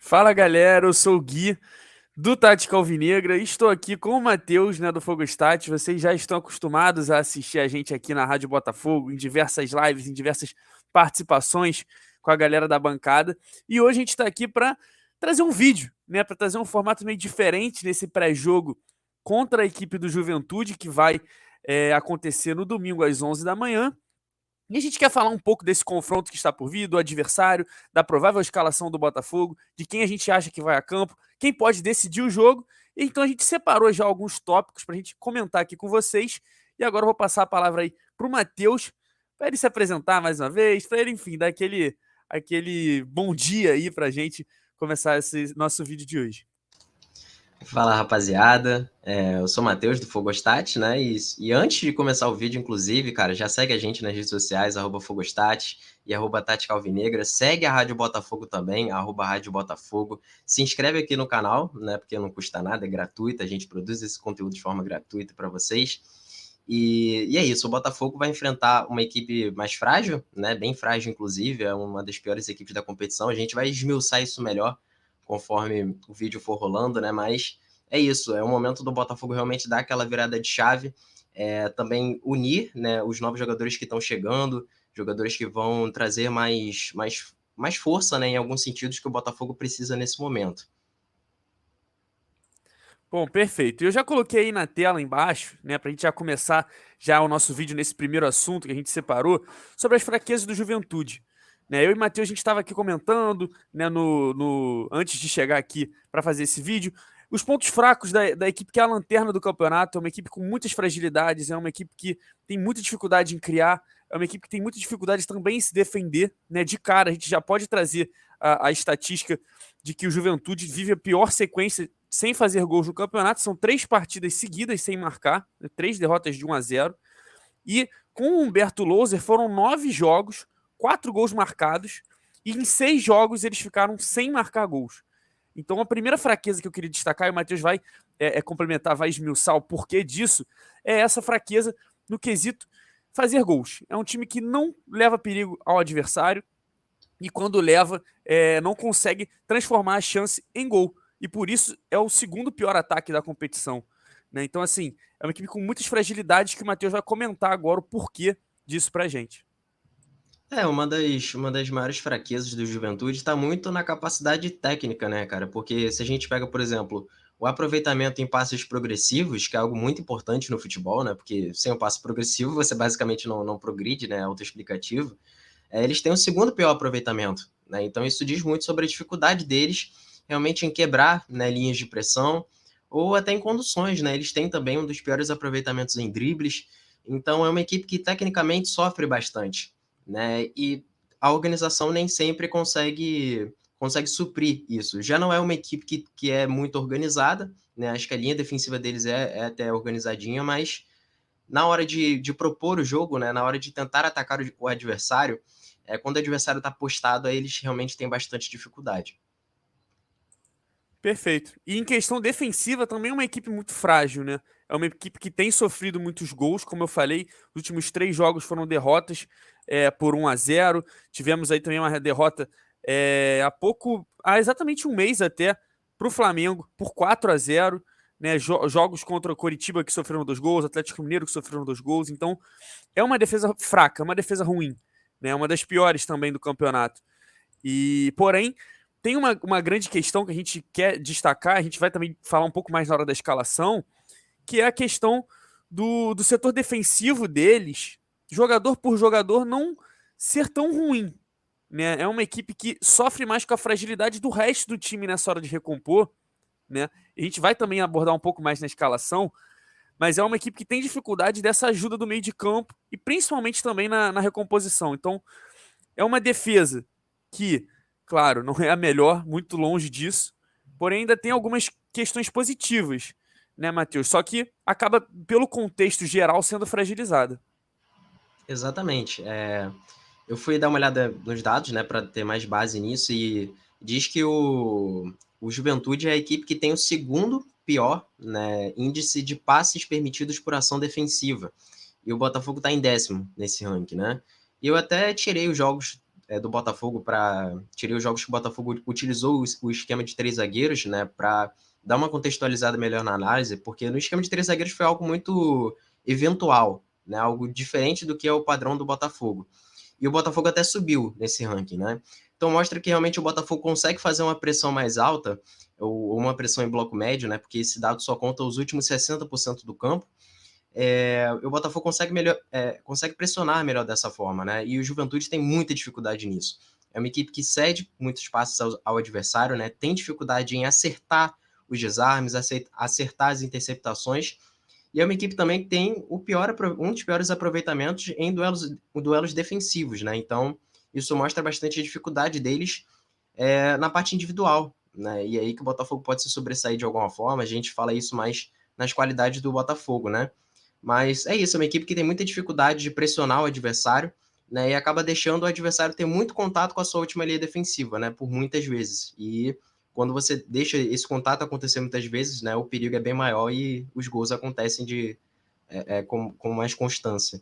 Fala galera, eu sou o Gui do Tática Alvinegra e estou aqui com o Matheus, né, do Fogostat. Vocês já estão acostumados a assistir a gente aqui na Rádio Botafogo, em diversas lives, em diversas participações com a galera da bancada. E hoje a gente está aqui para trazer um vídeo, né, para trazer um formato meio diferente nesse pré-jogo contra a equipe do Juventude, que vai acontecer no domingo às 11 da manhã. E a gente quer falar um pouco desse confronto que está por vir, do adversário, da provável escalação do Botafogo, de quem a gente acha que vai a campo, quem pode decidir o jogo. Então a gente separou já alguns tópicos para a gente comentar aqui com vocês. E agora eu vou passar a palavra aí para o Matheus, para ele se apresentar mais uma vez, para ele, enfim, dar aquele bom dia aí para a gente começar esse nosso vídeo de hoje. Fala rapaziada, eu sou o Matheus do Fogostat, né? E antes de começar o vídeo, inclusive, cara, já segue a gente nas redes sociais, @Fogostat e @Tática Alvinegra. Segue a Rádio Botafogo também, @Rádio Botafogo. Se inscreve aqui no canal, né? Porque não custa nada, é gratuito, a gente produz esse conteúdo de forma gratuita para vocês. E é isso, o Botafogo vai enfrentar uma equipe mais frágil, né? Bem frágil, inclusive, é uma das piores equipes da competição. A gente vai esmiuçar isso melhor conforme o vídeo for rolando, né? Mas é isso, é o momento do Botafogo realmente dar aquela virada de chave, também unir, né, os novos jogadores que estão chegando, jogadores que vão trazer mais força, né, em alguns sentidos que o Botafogo precisa nesse momento. Bom, perfeito. Eu já coloquei aí na tela embaixo, né, para a gente já começar já o nosso vídeo nesse primeiro assunto que a gente separou, sobre as fraquezas do Juventude. Né, eu e o Matheus, a gente estava aqui comentando, né, antes de chegar aqui para fazer esse vídeo, os pontos fracos da equipe que é a lanterna do campeonato, é uma equipe com muitas fragilidades, é uma equipe que tem muita dificuldade em criar, é uma equipe que tem muita dificuldade também em se defender. Né, de cara, a gente já pode trazer a estatística de que o Juventude vive a pior sequência sem fazer gols no campeonato. São 3 partidas seguidas sem marcar, 3 derrotas de 1-0. E com o Humberto Louser foram 9 jogos, 4 gols marcados, e em 6 jogos eles ficaram sem marcar gols. Então a primeira fraqueza que eu queria destacar, e o Matheus vai complementar, vai esmiuçar o porquê disso, é essa fraqueza no quesito fazer gols. É um time que não leva perigo ao adversário, e quando leva, não consegue transformar a chance em gol. E por isso é o segundo pior ataque da competição. Né? Então, assim, é uma equipe com muitas fragilidades que o Matheus vai comentar agora o porquê disso pra gente. Uma das maiores fraquezas do Juventude está muito na capacidade técnica, né, cara? Porque se a gente pega, por exemplo, o aproveitamento em passes progressivos, que é algo muito importante no futebol, né? Porque sem o passe progressivo você basicamente não progride, né? É autoexplicativo. Eles têm o segundo pior aproveitamento, né? Então isso diz muito sobre a dificuldade deles realmente em quebrar, né, linhas de pressão ou até em conduções, né? Eles têm também um dos piores aproveitamentos em dribles. Então é uma equipe que tecnicamente sofre bastante, né? E a organização nem sempre consegue suprir isso. Já não é uma equipe que é muito organizada, né? Acho que a linha defensiva deles é até organizadinha, mas na hora de propor o jogo, né? Na hora de tentar atacar o adversário, quando o adversário está postado, aí eles realmente têm bastante dificuldade. Perfeito. E em questão defensiva, também é uma equipe muito frágil, né? É uma equipe que tem sofrido muitos gols, como eu falei, os últimos 3 jogos foram derrotas por 1-0. Tivemos aí também uma derrota há exatamente um mês até, para o Flamengo, por 4-0. Né? Jogos contra o Coritiba que sofreram 2 gols, Atlético Mineiro que sofreram 2 gols. Então, é uma defesa fraca, uma defesa ruim. Né? Uma das piores também do campeonato. E, porém, tem uma grande questão que a gente quer destacar, a gente vai também falar um pouco mais na hora da escalação, que é a questão do setor defensivo deles, jogador por jogador, não ser tão ruim. Né? É uma equipe que sofre mais com a fragilidade do resto do time nessa hora de recompor. Né? A gente vai também abordar um pouco mais na escalação, mas é uma equipe que tem dificuldade dessa ajuda do meio de campo e principalmente também na recomposição. Então, é uma defesa que, claro, não é a melhor, muito longe disso, porém ainda tem algumas questões positivas, né, Matheus? Só que acaba, pelo contexto geral, sendo fragilizada. Exatamente. Eu fui dar uma olhada nos dados, né, para ter mais base nisso, e diz que o Juventude é a equipe que tem o segundo pior, né, índice de passes permitidos por ação defensiva. E o Botafogo está em 10º nesse ranking, né? E eu até tirei os jogos do Botafogo para... Tirei os jogos que o Botafogo utilizou o esquema de 3 zagueiros, né, para dar uma contextualizada melhor na análise, porque no esquema de 3 zagueiros foi algo muito eventual, né, algo diferente do que é o padrão do Botafogo. E o Botafogo até subiu nesse ranking, né? Então mostra que realmente o Botafogo consegue fazer uma pressão mais alta, ou uma pressão em bloco médio, né? Porque esse dado só conta os últimos 60% do campo. O Botafogo consegue pressionar melhor dessa forma, né? E o Juventude tem muita dificuldade nisso. É uma equipe que cede muitos passes ao adversário, né? Tem dificuldade em acertar os desarmes, acertar as interceptações. E é uma equipe também que tem um dos piores aproveitamentos em duelos defensivos, né? Então, isso mostra bastante a dificuldade deles na parte individual, né? E aí que o Botafogo pode se sobressair de alguma forma. A gente fala isso mais nas qualidades do Botafogo, né? Mas é isso, é uma equipe que tem muita dificuldade de pressionar o adversário, né? E acaba deixando o adversário ter muito contato com a sua última linha defensiva, né? Por muitas vezes. E quando você deixa esse contato acontecer muitas vezes, né? O perigo é bem maior e os gols acontecem com mais constância.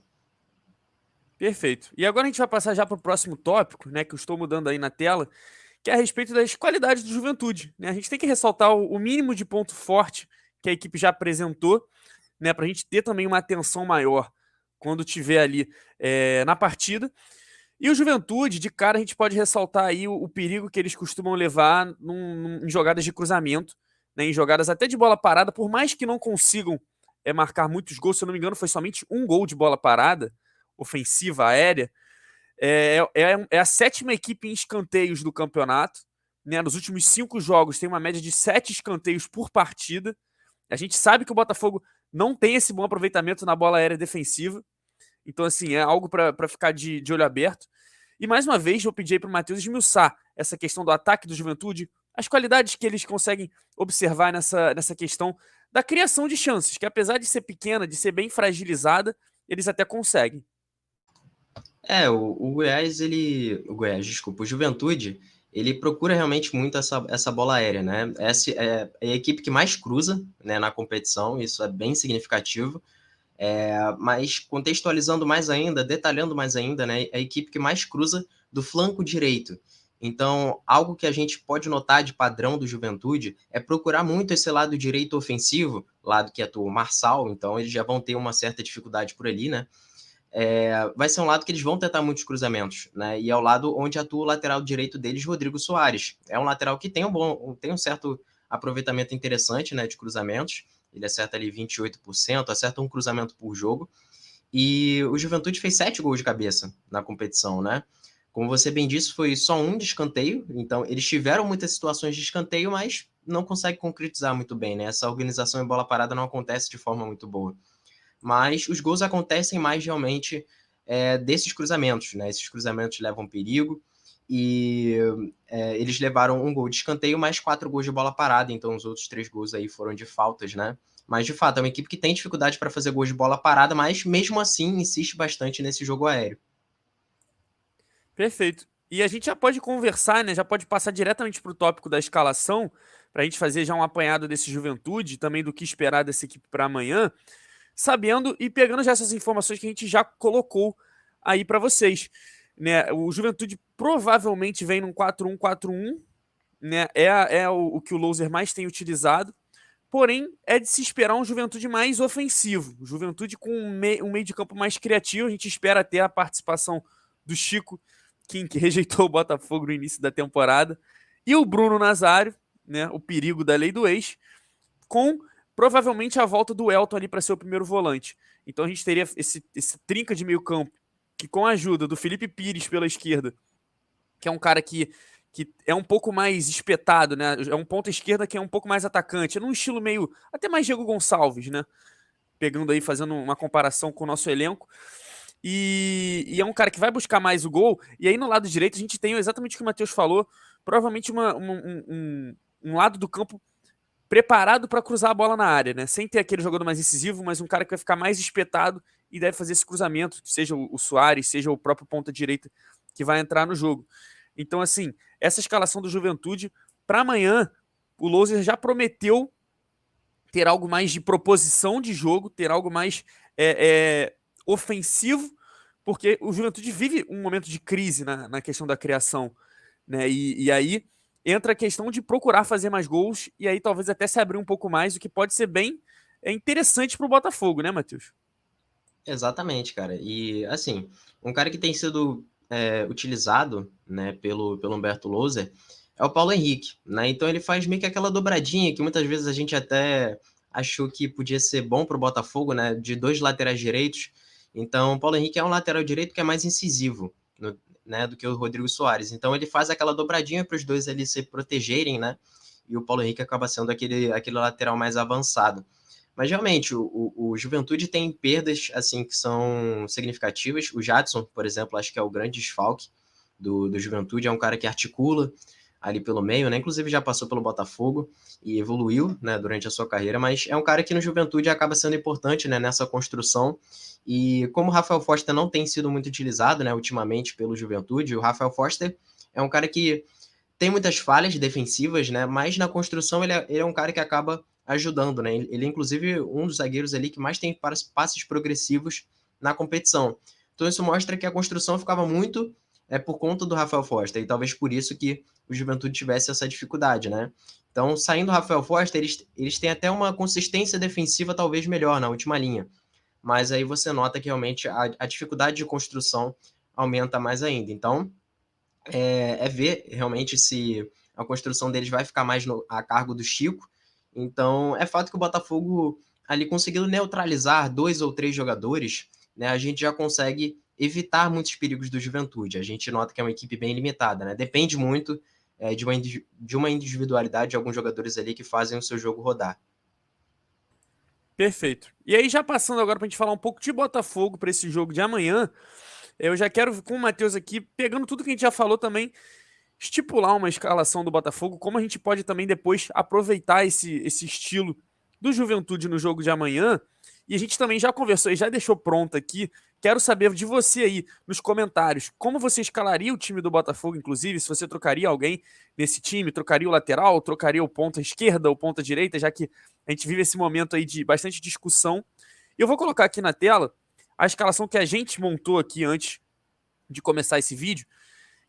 Perfeito. E agora a gente vai passar já para o próximo tópico, né, que eu estou mudando aí na tela, que é a respeito das qualidades do Juventude, né? A gente tem que ressaltar o mínimo de ponto forte que a equipe já apresentou, né, para a gente ter também uma atenção maior quando tiver ali na partida. E o Juventude, de cara, a gente pode ressaltar aí o perigo que eles costumam levar em jogadas de cruzamento, né, em jogadas até de bola parada, por mais que não consigam marcar muitos gols, se eu não me engano, foi somente um gol de bola parada, ofensiva, aérea. É a sétima equipe em escanteios do campeonato. Né, nos últimos 5 jogos tem uma média de 7 escanteios por partida. A gente sabe que o Botafogo não tem esse bom aproveitamento na bola aérea defensiva. Então, assim, é algo para ficar de olho aberto. E mais uma vez, vou pedir aí para o Matheus esmiuçar essa questão do ataque do Juventude, as qualidades que eles conseguem observar nessa questão da criação de chances, que apesar de ser pequena, de ser bem fragilizada, eles até conseguem. O Juventude, ele procura realmente muito essa bola aérea, né? Essa é a equipe que mais cruza, né, na competição, isso é bem significativo. Mas contextualizando mais ainda, detalhando mais ainda, né, é a equipe que mais cruza do flanco direito. Então, algo que a gente pode notar de padrão do Juventude é procurar muito esse lado direito ofensivo, lado que atua o Marçal, então eles já vão ter uma certa dificuldade por ali, né? Vai ser um lado que eles vão tentar muitos cruzamentos, né? E é o lado onde atua o lateral direito deles, Rodrigo Soares. É um lateral que tem um certo aproveitamento interessante, né, de cruzamentos. Ele acerta ali 28%, acerta um cruzamento por jogo. E o Juventude fez 7 gols de cabeça na competição, né? Como você bem disse, foi só um de escanteio. Então, eles tiveram muitas situações de escanteio, mas não conseguem concretizar muito bem, né? Essa organização em bola parada não acontece de forma muito boa. Mas os gols acontecem mais realmente desses cruzamentos, né? Esses cruzamentos levam perigo e eles levaram um gol de escanteio mais 4 gols de bola parada, então os outros 3 gols aí foram de faltas, né? Mas de fato é uma equipe que tem dificuldade para fazer gols de bola parada, mas mesmo assim insiste bastante nesse jogo aéreo. Perfeito. E a gente já pode conversar, né? Já pode passar diretamente para o tópico da escalação, para a gente fazer já um apanhado desse Juventude, também do que esperar dessa equipe para amanhã, sabendo e pegando já essas informações que a gente já colocou aí para vocês. Né? O Juventude provavelmente vem num 4-1-4-1, né? É o que o Louser mais tem utilizado. Porém, é de se esperar um Juventude mais ofensivo. Juventude com um meio de campo mais criativo. A gente espera até a participação do Chico, que rejeitou o Botafogo no início da temporada. E o Bruno Nazário, né, o perigo da lei do ex, com provavelmente a volta do Elton ali para ser o primeiro volante. Então a gente teria esse trinca de meio campo, que com a ajuda do Felipe Pires pela esquerda, que é um cara que é um pouco mais espetado, né? É um ponta esquerda que é um pouco mais atacante, é num estilo meio até mais Diego Gonçalves, né? Pegando aí, fazendo uma comparação com o nosso elenco. E é um cara que vai buscar mais o gol. E aí no lado direito a gente tem exatamente o que o Matheus falou, provavelmente um lado do campo preparado para cruzar a bola na área, né? Sem ter aquele jogador mais incisivo, mas um cara que vai ficar mais espetado e deve fazer esse cruzamento, seja o Soares, seja o próprio ponta direita que vai entrar no jogo. Então, assim, essa escalação do Juventude, para amanhã, o Louser já prometeu ter algo mais de proposição de jogo, ter algo mais ofensivo, porque o Juventude vive um momento de crise na questão da criação, né? E aí entra a questão de procurar fazer mais gols e aí talvez até se abrir um pouco mais, o que pode ser bem interessante para o Botafogo, né, Matheus? Exatamente, cara. E, assim, um cara que tem sido utilizado, né, pelo Humberto Louser é o Paulo Henrique, né? Então ele faz meio que aquela dobradinha que muitas vezes a gente até achou que podia ser bom para o Botafogo, né? De dois laterais direitos. Então, o Paulo Henrique é um lateral direito que é mais incisivo, né, do que o Rodrigo Soares. Então ele faz aquela dobradinha para os dois ali se protegerem, né? E o Paulo Henrique acaba sendo aquele lateral mais avançado. Mas realmente, o Juventude tem perdas assim que são significativas. O Jadson, por exemplo, acho que é o grande desfalque do Juventude. É um cara que articula ali pelo meio, né? Inclusive já passou pelo Botafogo e evoluiu, né, durante a sua carreira, mas é um cara que no Juventude acaba sendo importante, né, nessa construção. E como o Rafael Foster não tem sido muito utilizado, né, ultimamente pelo Juventude, o Rafael Foster é um cara que tem muitas falhas defensivas, né? Mas na construção ele é um cara que acaba ajudando, né? Ele é, inclusive, um dos zagueiros ali que mais tem passes progressivos na competição. Então isso mostra que a construção ficava muito por conta do Rafael Foster, e talvez por isso que o Juventude tivesse essa dificuldade, né? Então, saindo o Rafael Foster, eles têm até uma consistência defensiva talvez melhor na última linha. Mas aí você nota que realmente a dificuldade de construção aumenta mais ainda. Então, ver realmente se a construção deles vai ficar mais a cargo do Chico. Então, é fato que o Botafogo ali conseguindo neutralizar 2 ou 3 jogadores, né, a gente já consegue evitar muitos perigos do Juventude. A gente nota que é uma equipe bem limitada, né? Depende muito de uma individualidade de alguns jogadores ali que fazem o seu jogo rodar. Perfeito. E aí, já passando agora para a gente falar um pouco de Botafogo para esse jogo de amanhã, eu já quero, com o Matheus aqui, pegando tudo que a gente já falou também, estipular uma escalação do Botafogo, como a gente pode também depois aproveitar esse estilo do Juventude no jogo de amanhã. E a gente também já conversou e já deixou pronto aqui. Quero saber de você aí nos comentários como você escalaria o time do Botafogo, inclusive, se você trocaria alguém nesse time, trocaria o lateral, trocaria o ponta esquerda ou ponta direita, já que a gente vive esse momento aí de bastante discussão. E eu vou colocar aqui na tela a escalação que a gente montou aqui antes de começar esse vídeo,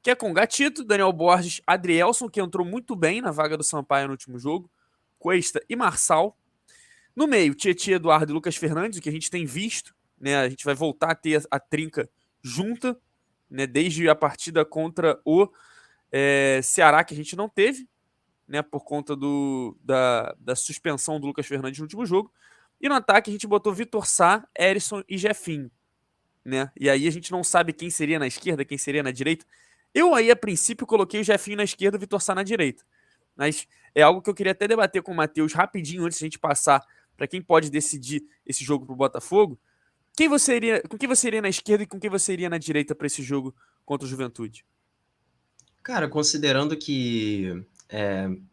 que é com Gatito, Daniel Borges, Adrielson, que entrou muito bem na vaga do Sampaio no último jogo, Cuesta e Marçal. No meio, Tietchan, Eduardo e Lucas Fernandes, o que a gente tem visto, né? A gente vai voltar a ter a trinca junta, né? Desde a partida contra o Ceará, que a gente não teve, né? Por conta da suspensão do Lucas Fernandes no último jogo. E no ataque a gente botou Vitor Sá, Erisson e Jefinho, né? E aí a gente não sabe quem seria na esquerda, quem seria na direita. Eu aí, a princípio, coloquei o Jefinho na esquerda e o Vitor Sá na direita. Mas é algo que eu queria até debater com o Matheus rapidinho, antes de a gente passar para quem pode decidir esse jogo pro Botafogo. Com quem você iria na esquerda e com quem você iria na direita para esse jogo contra o Juventude? Cara, considerando que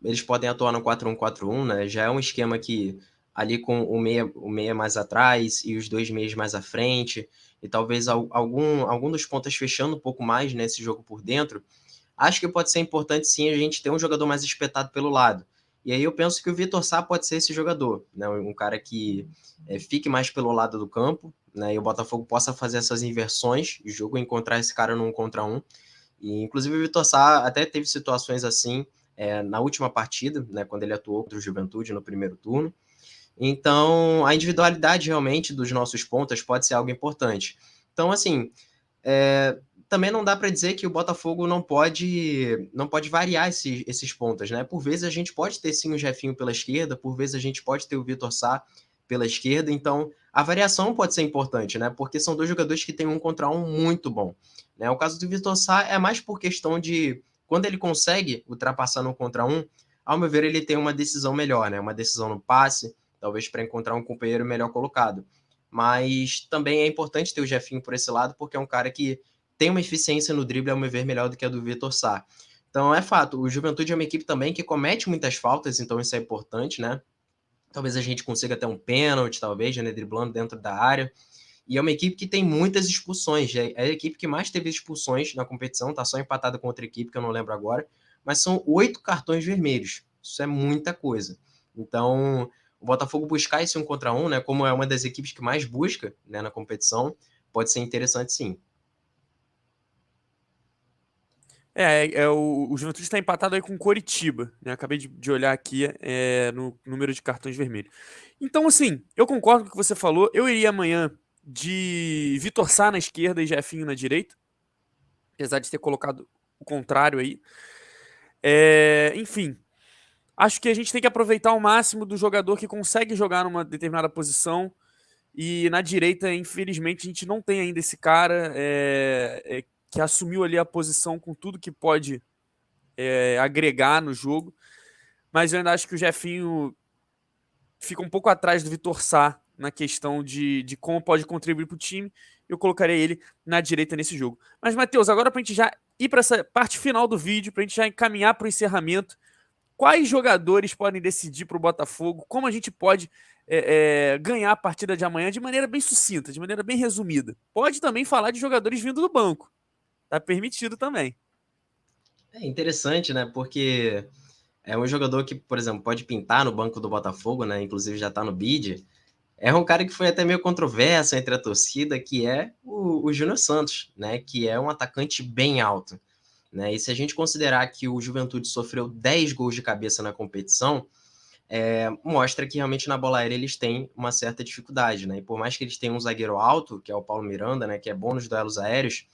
eles podem atuar no 4-1-4-1, né? Já é um esquema que ali com o meia mais atrás e os 2 meias mais à frente, e talvez algum dos pontas fechando um pouco mais nesse jogo por dentro, acho que pode ser importante sim a gente ter um jogador mais espetado pelo lado. E aí eu penso que o Vitor Sá pode ser esse jogador, né? Um cara que fique mais pelo lado do campo, né? E o Botafogo possa fazer essas inversões de jogo, encontrar esse cara no 1 contra 1. E, inclusive, o Vitor Sá até teve situações assim na última partida, né, quando ele atuou contra o Juventude no primeiro turno. Então, a individualidade realmente dos nossos pontas pode ser algo importante. Então, assim, também não dá para dizer que o Botafogo não pode variar esses pontas, né? Por vezes a gente pode ter sim o Jefinho pela esquerda, por vezes a gente pode ter o Vitor Sá pela esquerda, então a variação pode ser importante, né? Porque são dois jogadores que têm 1 contra 1 muito bom, né? O caso do Vitor Sá é mais por questão de quando ele consegue ultrapassar no 1 contra 1, ao meu ver ele tem uma decisão melhor, né? Uma decisão no passe, talvez para encontrar um companheiro melhor colocado. Mas também é importante ter o Jefinho por esse lado, porque é um cara que tem uma eficiência no drible, ao meu ver, melhor do que a do Vitor Sá. Então, é fato, o Juventude é uma equipe também que comete muitas faltas, então isso é importante, né? Talvez a gente consiga até um pênalti, talvez, né, driblando dentro da área. E é uma equipe que tem muitas expulsões. É a equipe que mais teve expulsões na competição, tá só empatada com outra equipe que eu não lembro agora, mas são 8 cartões vermelhos. Isso é muita coisa. Então, o Botafogo buscar esse 1 contra 1, né, como é uma das equipes que mais busca, né, na competição, pode ser interessante sim. O Juventude está empatado aí com o Coritiba, né? Acabei de olhar aqui no número de cartões vermelhos. Então, assim, eu concordo com o que você falou. Eu iria amanhã de Vitor Sá na esquerda e Jefinho na direita, apesar de ter colocado o contrário aí. Enfim, acho que a gente tem que aproveitar ao máximo do jogador que consegue jogar numa determinada posição. E na direita, infelizmente, a gente não tem ainda esse cara que assumiu ali a posição com tudo que pode agregar no jogo. Mas eu ainda acho que o Jefinho fica um pouco atrás do Vitor Sá na questão de como pode contribuir para o time. Eu colocaria ele na direita nesse jogo. Mas, Matheus, agora para a gente já ir para essa parte final do vídeo, para a gente já encaminhar para o encerramento, quais jogadores podem decidir para o Botafogo? Como a gente pode ganhar a partida de amanhã de maneira bem sucinta, de maneira bem resumida? Pode também falar de jogadores vindo do banco. Tá permitido também. É interessante, né? Porque é um jogador que, por exemplo, pode pintar no banco do Botafogo, né? Inclusive já tá no bid. É um cara que foi até meio controverso entre a torcida, que é o Júnior Santos, né? Que é um atacante bem alto, né? E se a gente considerar que o Juventude sofreu 10 gols de cabeça na competição, mostra que realmente na bola aérea eles têm uma certa dificuldade, né? E por mais que eles tenham um zagueiro alto, que é o Paulo Miranda, né? Que é bom nos duelos aéreos,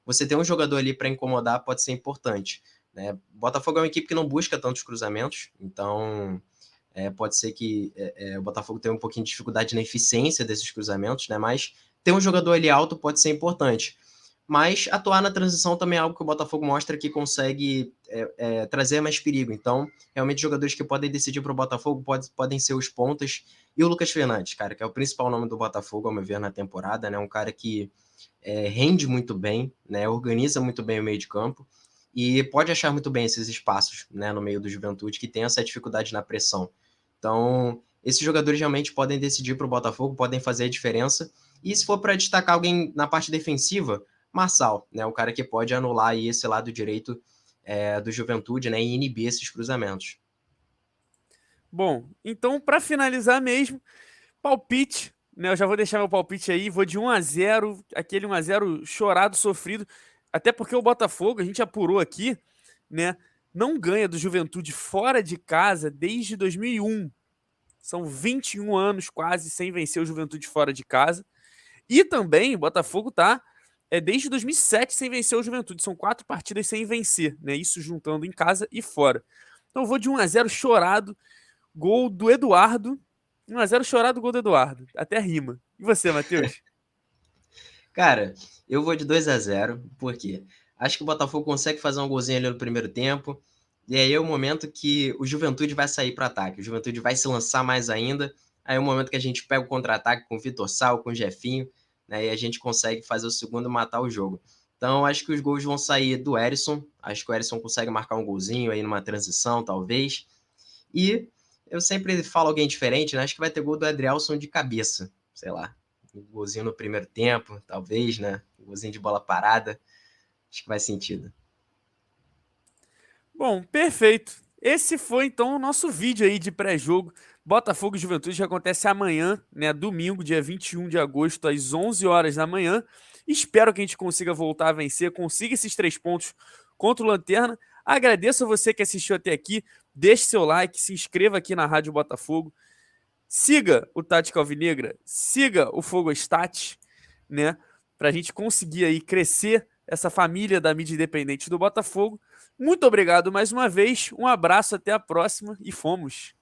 você ter um jogador ali para incomodar pode ser importante, né? Botafogo é uma equipe que não busca tantos cruzamentos, então pode ser que o Botafogo tenha um pouquinho de dificuldade na eficiência desses cruzamentos, né? Mas ter um jogador ali alto pode ser importante. Mas atuar na transição também é algo que o Botafogo mostra que consegue trazer mais perigo. Então, realmente, jogadores que podem decidir para o Botafogo podem ser os pontas. E o Lucas Fernandes, cara, que é o principal nome do Botafogo, ao meu ver, na temporada, né? Um cara que rende muito bem, né? Organiza muito bem o meio de campo e pode achar muito bem esses espaços, né? No meio do Juventude, que tem essa dificuldade na pressão. Então, esses jogadores realmente podem decidir para o Botafogo, podem fazer a diferença. E se for para destacar alguém na parte defensiva, Marçal, né? O cara que pode anular aí esse lado direito do Juventude, né? E inibir esses cruzamentos. Bom, então para finalizar mesmo, palpite, né? Eu já vou deixar meu palpite aí, vou de 1-0, aquele 1-0 chorado, sofrido, até porque o Botafogo, a gente apurou aqui, né? Não ganha do Juventude fora de casa desde 2001. São 21 anos quase sem vencer o Juventude fora de casa. E também o Botafogo tá desde 2007 sem vencer o Juventude. São 4 partidas sem vencer, né? Isso juntando em casa e fora. Então eu vou de 1-0 chorado, gol do Eduardo. 1-0 chorado, gol do Eduardo. Até rima. E você, Matheus? Cara, eu vou de 2-0, por quê? Acho que o Botafogo consegue fazer um golzinho ali no primeiro tempo, e aí é o momento que o Juventude vai sair para ataque, o Juventude vai se lançar mais ainda, aí é o momento que a gente pega o contra-ataque com o Vitor Sal, com o Jefinho, né, e a gente consegue fazer o segundo e matar o jogo. Então, acho que os gols vão sair do Erisson, acho que o Erisson consegue marcar um golzinho aí numa transição, talvez, e eu sempre falo alguém diferente, né, acho que vai ter gol do Adrielson de cabeça, sei lá, um golzinho no primeiro tempo, talvez, né? Um golzinho de bola parada. Acho que faz sentido. Bom, perfeito. Esse foi então o nosso vídeo aí de pré-jogo Botafogo e Juventude, que acontece amanhã, né, domingo, dia 21 de agosto, às 11 horas da manhã. Espero que a gente consiga voltar a vencer, consiga esses 3 pontos contra o Lanterna. Agradeço a você que assistiu até aqui. Deixe seu like, se inscreva aqui na Rádio Botafogo. Siga o Tática Alvinegra, siga o Fogo Stat, né, para a gente conseguir aí crescer essa família da mídia independente do Botafogo. Muito obrigado mais uma vez, um abraço, até a próxima e fomos!